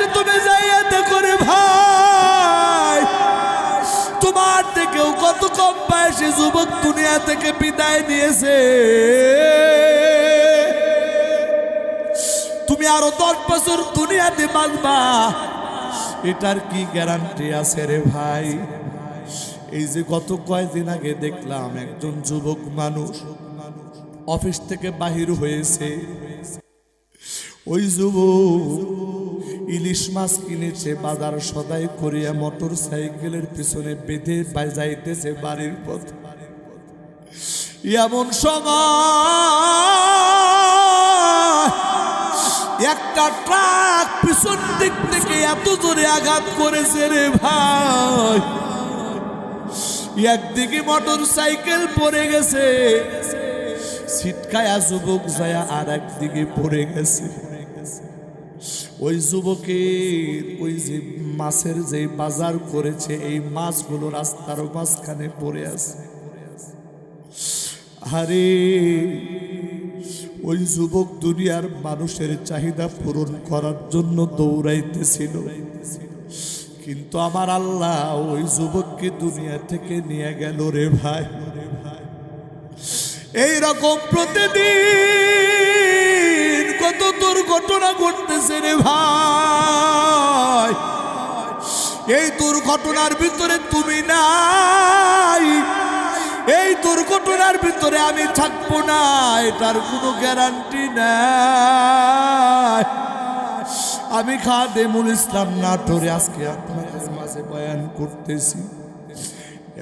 কাছে তুমি যাইয়াতে করে ভাই, তোমার থেকেও কত কম বয়সী যুবক দুনিয়া থেকে বিদায় নিয়েছে। তুমি আরো 10 বছর দুনিয়াতে বাঁচবা, এটার কি গ্যারান্টি আছে রে ভাই? এই যে গত কয়েকদিন আগে দেখলাম একজন যুবক মানুষ অফিস থেকে বাহির হয়েছে। ওই যুবক ইলিশ মাছ কিনেছে, বাজার সদাই করিয়া মোটর সাইকেলের পিছনে বেঁধে যাইতেছে বাড়ির পথ। এমন সময় একটা ট্রাক পিছন দিক থেকে এত জোরে আঘাত করেছে রে ভাই, একদিকে মোটর সাইকেল পড়ে গেছে, ছিটকায়া যুবক যায় আর একদিকে পড়ে গেছে। ওই যুবকের ওই যে মাছের যে বাজার করেছে, এই মাছগুলো রাস্তার মাঝখানে পড়ে আছে। আরে ওই যুবক দুনিয়ার মানুষের চাহিদা পূরণ করার জন্য দৌড়াইতেছিল, কিন্তু আমার আল্লাহ ওই যুবককে দুনিয়া থেকে নিয়ে গেল রে ভাই। এই রকম প্রতিদিন কত দুর্ঘটনা ঘটতেছে রে ভাই। এই দুর্ঘটনার ভিতরে তুমি নাই, এই দুর্ঘটনার ভিতরে আমি থাকবো না, এটার কোনো গ্যারান্টি নাই। আমি খাদেমুল ইসলাম নাটোরে আজকে আপনাদের মাঝে বয়ান করতেছি।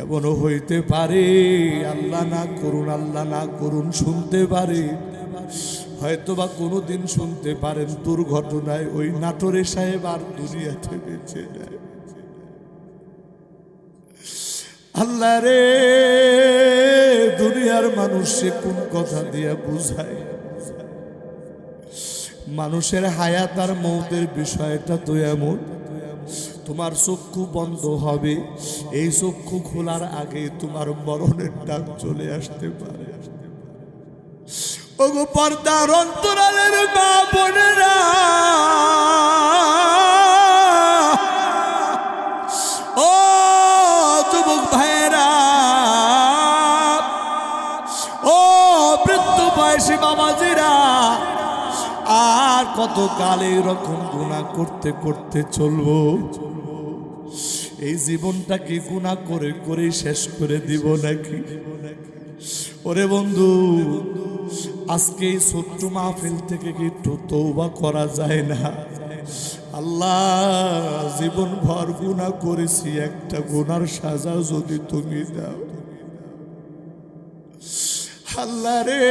এমনও হইতে পারে, আল্লাহ না করুন, আল্লাহ না করুন, শুনতে পারে, হয়তোবা কোনোদিন শুনতে পারেন দুর্ঘটনায় ওই নাটোরে সাহেব আর দুনিয়াতে বেঁচে নেয়। আল্লাহ রে, দুনিয়ার মানুষে কোন কথা দিয়ে বুঝায়? মানুষের হায়াত আর মৌতের বিষয়টা তো এমন, তোমার চক্ষু বন্ধ হবে, এই চক্ষু খোলার আগে তোমার মরণের ডাক চলে আসতে পারে। ওগো পর্দার অন্তরালের মা বোনেরা, ও যুবক ভাইয়েরা, ও বৃদ্ধ বয়সী বাবাজিরা, আর কত কাল এরকম গুনাহ করতে করতে চলবো? এই জীবনটাকে গুনাহ করে করে শেষ করে দিব নাকি? ওরে বন্ধু, আজকে এই ছোট্ট মাহফিল থেকে কি একটু তওবা করা যায় না? আল্লাহ, জীবন ভর গুনাহ করেছি, একটা গুনার সাজা যদি তুমি দাও। আল্লাহ রে,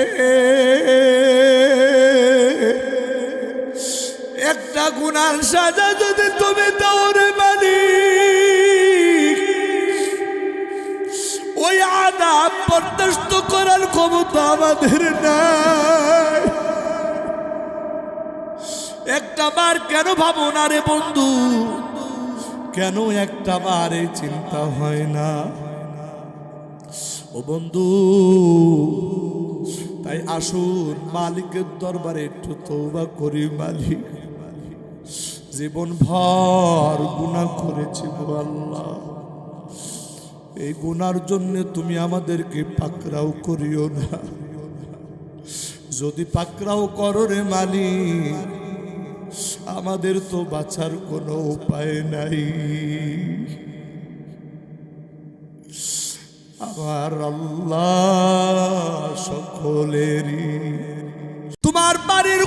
একটা গুনার সাজা যদি তুমি দাও রে মালিক, ওই আযাব বরদাস্ত করার ক্ষমতা আমাদের নাই। একটা বার কেন ভাবো না রে বন্ধু? কেন একটা বার এই চিন্তা হয় না? ও বন্ধু, তাই আসুন মালিকের দরবারে একটু তওবা করি। মালিক, জীবন ভর গুনাহ করেছি গো আল্লাহ, এই গুনার জন্য তুমি আমাদেরকে পাকড়াও করিও না। যদি পাকড়াও করো রে মালিক, আমাদের তো বাঁচার কোনো উপায় নাই। আমার আল্লাহ সকলেরই তোমার বাড়ির